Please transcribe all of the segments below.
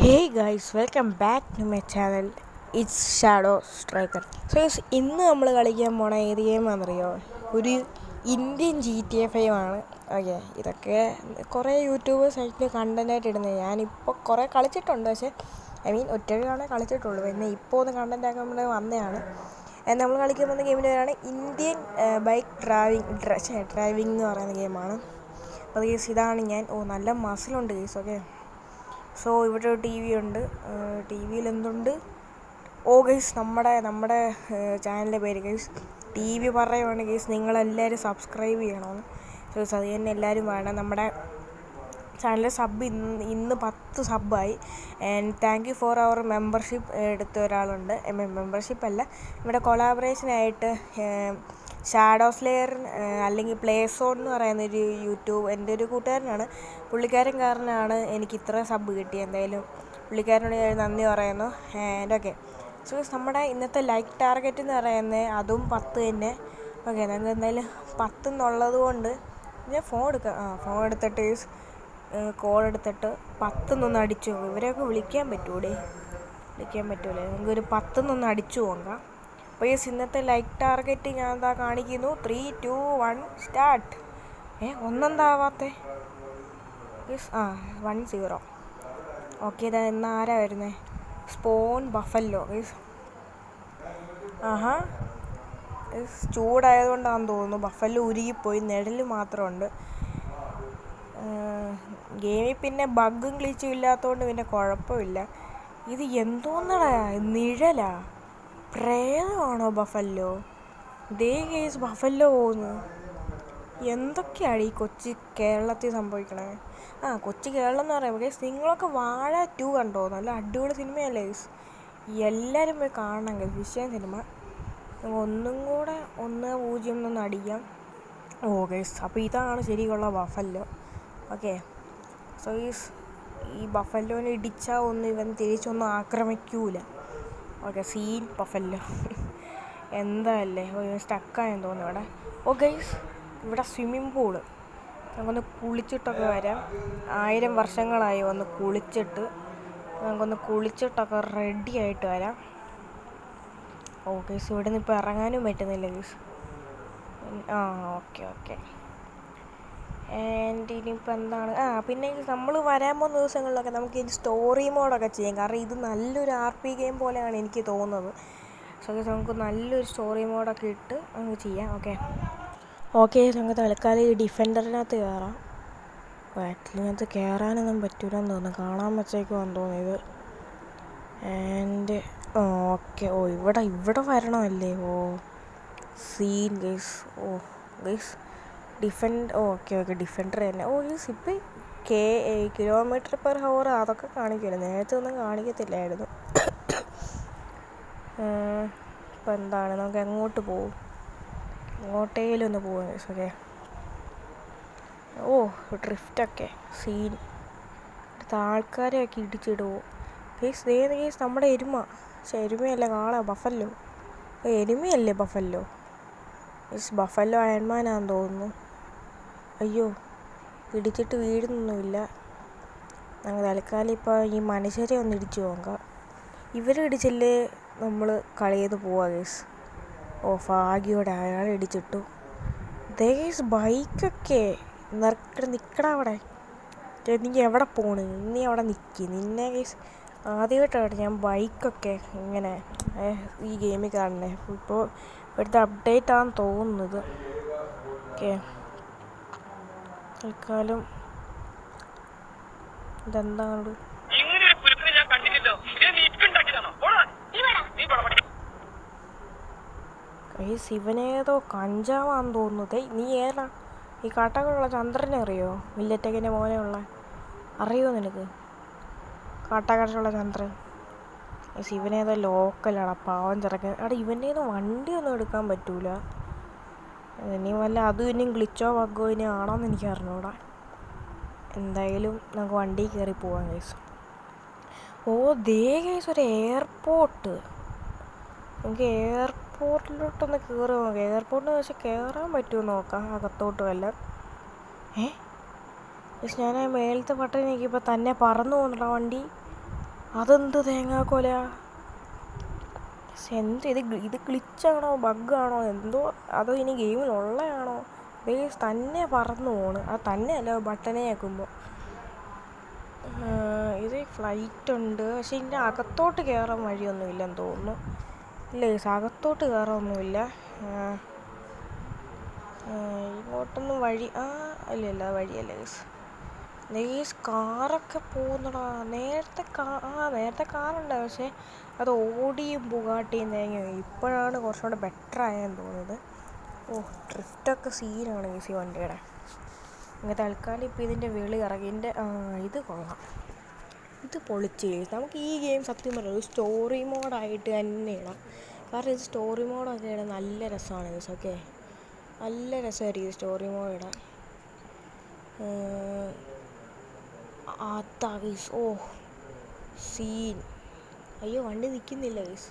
Hey guys, welcome back to my channel. It's Shadow Striker. So ഇന്ന് നമ്മൾ കളിക്കാൻ പോണ ഏത് ഗെയിമാണെന്നറിയോ? ഒരു ഇന്ത്യൻ GTA 5 ആണ്. ഓക്കെ, ഇതൊക്കെ കുറേ യൂട്യൂബ് സൈറ്റിൽ കണ്ടൻറ്റായിട്ട് ഇടുന്നത്. ഞാനിപ്പോൾ കുറേ കളിച്ചിട്ടുണ്ട്, പക്ഷേ ഒറ്റയ്ക്കാണേ കളിച്ചിട്ടുള്ളൂ. പിന്നെ ഇപ്പോൾ ഒന്ന് കണ്ടൻറ്റ് ആക്കാൻ വേണ്ടി വന്നതാണ്. നമ്മൾ കളിക്കാൻ പോകുന്ന ഗെയിമിൻ്റെ പേരാണ് ഇന്ത്യൻ ബൈക്ക് ഡ്രൈവിംഗ് എന്ന് പറയുന്ന ഗെയിമാണ്. അപ്പോൾ ഗെയ്സ് ഇതാണ് ഞാൻ. നല്ല മസിലുണ്ട് ഗെയ്സ്. ഓക്കെ, സോ ഇവിടെ ഒരു ടി വി ഉണ്ട്. ടി വിയിൽ എന്തുണ്ട്? ഗൈസ്, നമ്മുടെ ചാനലിൻ്റെ പേര് ഗൈസ് ടി വി പറയുവാണ് ഗൈസ്. നിങ്ങളെല്ലാവരും സബ്സ്ക്രൈബ് ചെയ്യണമെന്ന്. ഗൈസ് അത് തന്നെ എല്ലാവരും വേണം. നമ്മുടെ ചാനലിലെ സബ് ഇന്ന് 10 സബ്ബായി. ആൻഡ് താങ്ക് യു ഫോർ അവർ മെമ്പർഷിപ്പ് എടുത്ത ഒരാളുണ്ട്. മെമ്പർഷിപ്പ് അല്ല, ഇവിടെ കൊളാബറേഷനായിട്ട് ഷാഡോ സ്ലെയർ അല്ലെങ്കിൽ പ്ലേ സോൺ എന്ന് പറയുന്നൊരു യൂട്യൂബ് എൻ്റെ ഒരു കൂട്ടുകാരനാണ്. പുള്ളിക്കാരൻ കാരനാണ് എനിക്ക് ഇത്ര സബ് കിട്ടിയത്. എന്തായാലും പുള്ളിക്കാരനോട് ഞാൻ നന്ദി പറയുന്നു. ആൻഡ് ഓക്കെ, സോ നമ്മുടെ ഇന്നത്തെ ലൈക്ക് ടാർഗറ്റ് എന്ന് പറയുന്നത് അതും 10 തന്നെ. ഓക്കെ, ഞങ്ങൾക്ക് എന്തായാലും 10 എന്നുള്ളത് കൊണ്ട് ഞാൻ ഫോൺ എടുത്തിട്ട് കോൾ എടുത്തിട്ട് 10 എന്നൊന്ന് അടിച്ചു പോകും. ഇവരെയൊക്കെ വിളിക്കാൻ പറ്റൂലേ? നമുക്കൊരു 10 എന്നൊന്ന് അടിച്ചു പോകാം. അപ്പോൾ ഇന്നത്തെ ലൈക്ക് ടാർഗറ്റ് ഞാൻ എന്താ കാണിക്കുന്നു. 3, 2, 1 സ്റ്റാർട്ട്. ഒന്നെന്താവാത്തേ? 10. ഓക്കെ, ഇതാ ഇന്ന് ആരാ വരുന്നത്? Spawn buffalo. ചൂടായതുകൊണ്ടാണെന്ന് തോന്നുന്നു ബഫല്ലോ ഉരുകിപ്പോയി. നിഴൽ മാത്രമുണ്ട് ഗെയിമിൽ. പിന്നെ ബഗ്ഗും ഗ്ലിച്ചും ഇല്ലാത്തതുകൊണ്ട് പിന്നെ കുഴപ്പമില്ല. ഇത് എന്തോന്നടാ, നിഴലാ? പ്രേതമാണോ ബഫല്ലോ? ദേ കേസ് ബഫല്ലോ പോകുന്നു. എന്തൊക്കെയാണ് ഈ കൊച്ചു കേരളത്തിൽ സംഭവിക്കണേ? കൊച്ചു കേരളം എന്ന് പറയുമ്പോൾ കേസ് നിങ്ങളൊക്കെ വാഴ 2 കണ്ടോ? നല്ല അടിപൊളി സിനിമയല്ലേ കേസ്? എല്ലാവരും പോയി കാണണം കേസ്. വിഷയം സിനിമ. ഒന്നും കൂടെ 1-0 അടിക്കാം. കേസ് അപ്പോൾ ഇതാണ് ശരിക്കുള്ള ബഫല്ലോ. ഓക്കെ, സോ ഈ ബഫല്ലോനെ ഇടിച്ചാൽ ഇവൻ തിരിച്ചൊന്നും ആക്രമിക്കൂല. Okay, scene buffalo. എന്താല്ലേ സ്റ്റക്കായെന്ന് തോന്നുന്നു ഇവിടെ. ഗൈസ്, ഇവിടെ സ്വിമ്മിംഗ് പൂള്. നമുക്കൊന്ന് കുളിച്ചിട്ടൊക്കെ വരാം. 1000 വർഷങ്ങളായി വന്ന് കുളിച്ചിട്ട്. നമുക്കൊന്ന് കുളിച്ചിട്ടൊക്കെ റെഡി ആയിട്ട് വരാം. ഗൈസ്, ഇവിടെ നിന്ന് ഇപ്പോൾ ഇറങ്ങാനും പറ്റുന്നില്ല ഗൈസ്. ഓക്കെ. ആൻഡ് ഇനിയിപ്പോൾ എന്താണ്? പിന്നെ നമ്മൾ വരാൻ പോകുന്ന ദിവസങ്ങളിലൊക്കെ നമുക്ക് ഈ സ്റ്റോറി മോഡൊക്കെ ചെയ്യാം. കാരണം ഇത് നല്ലൊരു RP ഗെയിം പോലെയാണ് എനിക്ക് തോന്നുന്നത്. സോ നമുക്ക് നല്ലൊരു സ്റ്റോറി മോഡൊക്കെ ഇട്ട് നമുക്ക് ചെയ്യാം. ഓക്കെ, നമുക്ക് തൽക്കാലം ഈ ഡിഫൻഡറിനകത്ത് കയറാം. ബാറ്റിലിനകത്ത് കയറാനൊന്നും പറ്റൂലെന്ന് തോന്നുന്നു. കാണാൻ വെച്ചേക്കുവാന്ന് തോന്നിയത്. ആൻഡ് ഓക്കെ, ഇവിടെ വരണമല്ലേ? Scene guys. Guys okay defender തന്നെ. ഗൈസ് ഇപ്പം km/h അതൊക്കെ കാണിക്കുമല്ലോ. നേരത്തെ ഒന്നും കാണിക്കത്തില്ലായിരുന്നു. ഇപ്പം എന്താണ്? നമുക്ക് എങ്ങോട്ട് പോകും? എങ്ങോട്ടേലും ഒന്ന് പോകാം ഗൈസ്. ഡ്രിഫ്റ്റൊക്കെ സീൻ. അടുത്ത ആൾക്കാരെയൊക്കെ ഇടിച്ചിടുമോ ഗൈസ്? ഗൈസ് നമ്മുടെ എരുമയല്ല, കാള ബഫല്ലോ. എരുമയല്ലേ ബഫല്ലോ? ഗൈസ് ബഫല്ലോ അയൺമാനാന്ന് തോന്നുന്നു. അയ്യോ, ഇടിച്ചിട്ട് വീഴുന്നൊന്നുമില്ല. ഞങ്ങൾ തൽക്കാലം ഇപ്പോൾ ഈ മനുഷ്യരെ ഒന്ന് ഇടിച്ചു നോക്കാം. ഇവരിടിച്ചില്ലേ നമ്മൾ കളിയിൽ പോവാ ഗൈസ്. ഭാഗ്യോടെ അയാൾ ഇടിച്ചിട്ടു. ഗൈസ് ബൈക്കൊക്കെ നിൽക്കടാ അവിടെ. നീ എവിടെ പോണ്? നീ അവിടെ നിന്നെ ഗൈസ് ആദ്യമായിട്ടാണ് ഞാൻ ബൈക്കൊക്കെ ഇങ്ങനെ ഈ ഗെയിമിൽ കാണണേ. ഇപ്പോൾ ഇവിടുത്തെ അപ്ഡേറ്റ് ആണെന്ന് തോന്നുന്നത്. ഓക്കെ, തൽക്കാലം ഇതെന്താണ്? ഇവനേതോ കഞ്ചാവാന്ന് തോന്നുന്നത്. നീ ഏതാ? ഈ കാട്ടാക്കടയുള്ള ചന്ദ്രനെ അറിയോ? മില്ലറ്റക്കിൻ്റെ മോനെ ഉള്ള അറിയോ നിനക്ക്? കാട്ടാക്കടയുള്ള ചന്ദ്രൻ. ഇവനേതോ ലോക്കലാണ്, പാവം ചെറുക്കൻ. ഇവൻ്റെ വണ്ടിയൊന്നും എടുക്കാൻ പറ്റൂല. ഇനി വല്ല അതും ഇനിയും ഗ്ലിച്ചോ ബഗ്ഗോ ഇനി ആണോന്ന് എനിക്ക് അറിഞ്ഞൂടാ. എന്തായാലും നമുക്ക് വണ്ടി കയറി പോവാം ഗൈസ്. ദേ ഗൈസ് ഒരു എയർപോർട്ട്. നമുക്ക് എയർപോർട്ടിലോട്ടൊന്ന് കയറി നോക്കാം. എയർപോർട്ടിന് പക്ഷേ കയറാൻ പറ്റുമോ നോക്കാം, അകത്തോട്ട് വല്ല. പക്ഷെ ഞാൻ മേലത്തെ ബട്ടൺ നോക്കിയപ്പോൾ തന്നെ പറന്നു പോകുന്നുണ്ടോ വണ്ടി? അതെന്ത് തേങ്ങാക്കൊല? എന്ത് ഇത് ഗ്ലിച്ചാണോ ബഗ്ഗാണോ എന്തോ, അതോ ഇനി ഗെയിമിലുള്ളതാണോ? ഗൈസ് തന്നെ പറന്നു പോണ്. അത് തന്നെയല്ല ബട്ടനെ ആക്കുമ്പോൾ. ഇത് ഫ്ലൈറ്റ് ഉണ്ട്, പക്ഷെ ഇതിൻ്റെ അകത്തോട്ട് കയറാൻ വഴിയൊന്നുമില്ലെന്ന് തോന്നുന്നു. ഇല്ല ഗൈസ്, അകത്തോട്ട് കയറൊന്നുമില്ല. ഇങ്ങോട്ടൊന്നും വഴി ഇല്ല വഴിയല്ല ഗൈസ്. ഗൈസ് കാറൊക്കെ പോകുന്നടാ. നേരത്തെ കാറുണ്ട്, പക്ഷേ അത് ഓടിയും ബുഗാട്ടിയും തേങ്ങയും. ഇപ്പോഴാണ് കുറച്ചുകൂടെ ബെറ്റർ ആയെന്ന് തോന്നുന്നത്. ഡ്രിഫ്റ്റൊക്കെ സീനാണ് ഗൈസ് ഈ വണ്ടിയുടെ. ഇങ്ങനെ തൽക്കാലം ഇപ്പോൾ ഇതിൻ്റെ വെളി ഇറങ്ങി. ഇത് കൊള്ളാം, ഇത് പൊളിച്ച് ഗൈസ്. നമുക്ക് ഈ ഗെയിം സത്യം പറയുന്നത് ഒരു സ്റ്റോറി മോഡായിട്ട് തന്നെ ഇടാം. കാരണം ഇത് സ്റ്റോറി മോഡൊക്കെ ഇടാൻ നല്ല രസമാണ് ഗൈസ്. ഓക്കെ, നല്ല രസമായിരിക്കും സ്റ്റോറി മോഡ് ഇടാൻ. അതാ ഗൈസ്, സീൻ. അയ്യോ വണ്ടി നിൽക്കുന്നില്ല ഗൈസ്,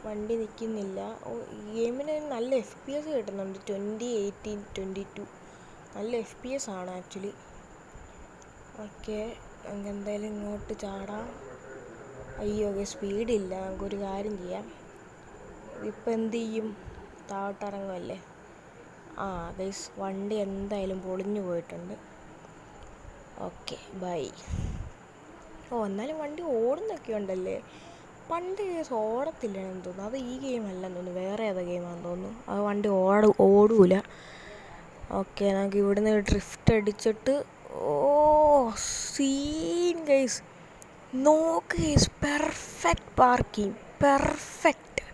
വണ്ടി നിൽക്കുന്നില്ല. ഗെയിമിന് നല്ല FPS കിട്ടുന്നുണ്ട്. 2018, 22 നല്ല FPS ആണ് ആക്ച്വലി. ഓക്കെ, നമുക്ക് എന്തായാലും ഇങ്ങോട്ട് ചാടാം. അയ്യോ സ്പീഡില്ല. നമുക്കൊരു കാര്യം ചെയ്യാം. ഇപ്പം എന്ത് ചെയ്യും? താഴോട്ടിറങ്ങുമല്ലേ. ഗൈസ് വണ്ടി എന്തായാലും പൊളിഞ്ഞു പോയിട്ടുണ്ട്. Okay bye. എന്നാലും വണ്ടി ഓടുന്നൊക്കെ ഉണ്ടല്ലേ. പണ്ട് കേസ് ഓടത്തില്ലെന്ന് തോന്നുന്നു. അത് ഈ ഗെയിം അല്ലെന്ന് തോന്നുന്നു, വേറെ ഏതാ ഗെയിമാണെന്ന് തോന്നുന്നു. അത് വണ്ടി ഓടൂല. ഓക്കെ, നമുക്ക് ഇവിടുന്ന് ഡ്രിഫ്റ്റ് അടിച്ചിട്ട് സീൻ ഗൈസ്. നോക്ക് guys, perfect parking, perfect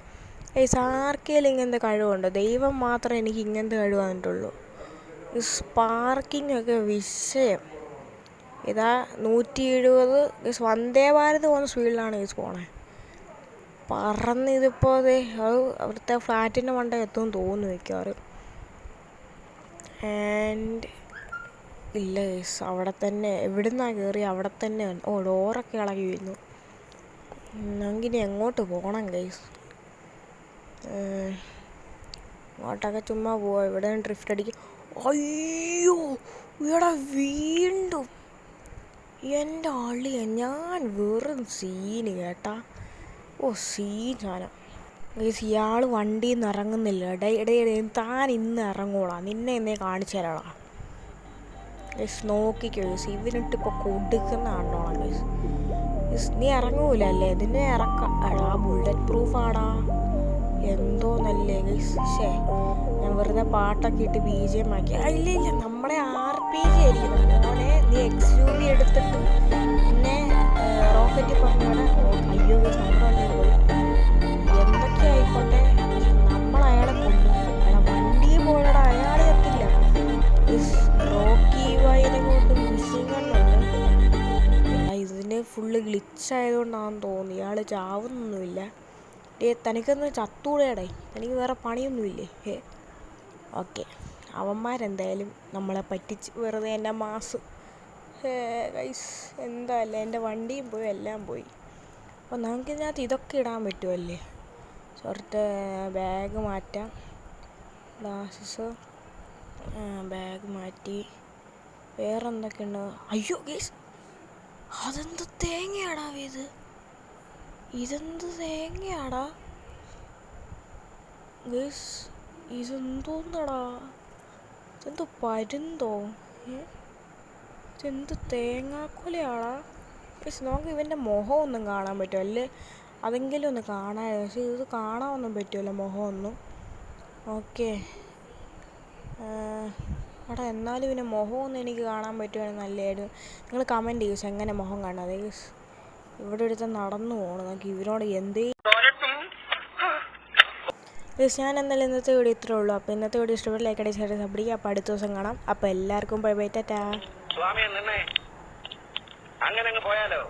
guys. ആർക്കെങ്കിലും ഇങ്ങനത്തെ കഴിവുണ്ടോ? ദൈവം മാത്രമേ എനിക്ക് ഇങ്ങനത്തെ കഴിവ് തന്നിട്ടുള്ളൂ. ഈ പാർക്കിംഗ് ഒക്കെ വിഷയം. ഇതാ 170 ഗൈസ്. വന്ദേ ഭാരത് പോകുന്ന സ്പീഡിലാണ് ഗൈസ് പോണേ. ഇതിപ്പോൾ അത് അവിടുത്തെ ഫ്ലാറ്റിൻ്റെ മണ്ട എത്തുമെന്ന് തോന്നുന്നു മിക്കവാറും. ആൻഡ് ഇല്ല ഗൈസ്, അവിടെ തന്നെ എവിടുന്നാണ് കയറി അവിടെ തന്നെ. ഡോറൊക്കെ ഇളകി വീഴുന്നു. നമുക്കിനി എങ്ങോട്ട് പോകണം ഗൈസ്? അങ്ങോട്ടൊക്കെ ചുമ്മാ പോവാം. ഇവിടെ ഡ്രിഫ്റ്റ് അടിക്കും. അയ്യോ ഇവിടെ വീണ്ടും എൻ്റെ അളിയ, ഞാൻ വെറും സീന് കേട്ടാ. സീൻ സാധനം ഗൈസ്. ഇയാൾ വണ്ടിയിൽ നിന്ന് ഇറങ്ങുന്നില്ല. താൻ ഇന്ന് ഇറങ്ങൂടാ, നിന്നെ എന്നേ കാണിച്ചു തരാടാ ഗൈസ്. നോക്കിക്കോ ഗൈസ്, ഇവനിട്ട് ഇപ്പോൾ കൊടുക്കുന്ന കണ്ടോളാം ഗൈസ്. നീ ഇറങ്ങൂല അല്ലേ? ഇതിനെ ഇറക്കാം. ബുള്ളറ്റ് പ്രൂഫാടാ. എന്തോന്നല്ലേ ഗൈസ്. ഞാൻ വെറുതെ പാട്ടൊക്കെ ഇട്ട് BGM ആക്കി. ഇല്ല നമ്മളെ RPG ആയിരിക്കും മോനെ. നീ XUV എടുത്തിട്ട് പിന്നെ റോക്കറ്റ് പറഞ്ഞോടെ. അയ്യോ നമ്മുടെ പോയി. എന്തൊക്കെ ആയിക്കോട്ടെ, നമ്മളയാളെ കൊണ്ടു. വണ്ടിയിൽ പോയടാ, അയാളെ എത്തില്ല. റോക്കി വൈനെ കൊണ്ട് മിസ്സിങ്ങുണ്ട്. ഇതിന് ഫുള്ള് ഗ്ലിച്ചായതുകൊണ്ടാണെന്ന് തോന്നുന്നു. ഇയാൾ ചാവുന്നൊന്നുമില്ല. തനിക്കൊന്ന് ചത്തൂടെയാടേ, തനിക്ക് വേറെ പണിയൊന്നുമില്ലേ? ഓക്കെ, അവന്മാരെന്തായാലും നമ്മളെ പറ്റിച്ച് വെറുതെ എൻ്റെ മാസ്. ഗൈസ് എന്താല്ലേ, എൻ്റെ വണ്ടിയും പോയി, എല്ലാം പോയി. അപ്പോൾ നമുക്കിതിനകത്ത് ഇതൊക്കെ ഇടാൻ പറ്റുമല്ലേ? ബാഗ് മാറ്റാം. ഗ്ലാസസ് ബാഗ് മാറ്റി. വേറെ എന്തൊക്കെയുണ്ട്? അയ്യോ ഗൈസ്, അതെന്ത് തേങ്ങയാടാ ഇത്? ഇതെന്ത് തേങ്ങയാടാ ഗൈസ്? ഇതെന്തോന്നടാ? ഇതെന്തോ പരുന്തോ? ഇതെന്ത് തേങ്ങാക്കൊലയാടാ ഗൈസ്? നമുക്ക് ഇവൻ്റെ മുഖമൊന്നും കാണാൻ പറ്റുമോ? അല്ലേ അതെങ്കിലും ഒന്ന് കാണാൻ. പക്ഷേ ഇത് കാണാനൊന്നും പറ്റുമല്ലോ മുഖമൊന്നും. ഓക്കെ, എന്നാലും ഇവൻ്റെ മുഖമൊന്നും എനിക്ക് കാണാൻ പറ്റുവാണെങ്കിൽ നല്ലതായിരുന്നു. നിങ്ങൾ കമൻറ്റ് ചെയ്യും എങ്ങനെ മുഖം കാണാതെ ഗൈസ്. ഇവിടെ എടുത്ത് നടന്നു പോകണം. നമുക്ക് ഇവരോട് ഞാൻ എന്നാലും ഇന്നത്തെ വീഡിയോ ഇത്രേ ഉള്ളൂ. അപ്പോൾ ഇന്നത്തെ വീഡിയോ ഇഷ്ടപ്പെട്ട് ലൈക്ക് അടിച്ച് ഷെയർ സബ്സ്ക്രൈബ്. അപ്പോൾ അടുത്ത ദിവസം കാണാം. അപ്പോൾ എല്ലാവർക്കും ബൈ ബൈ, ടാറ്റാ. അങ്ങനെ പോയാലോ?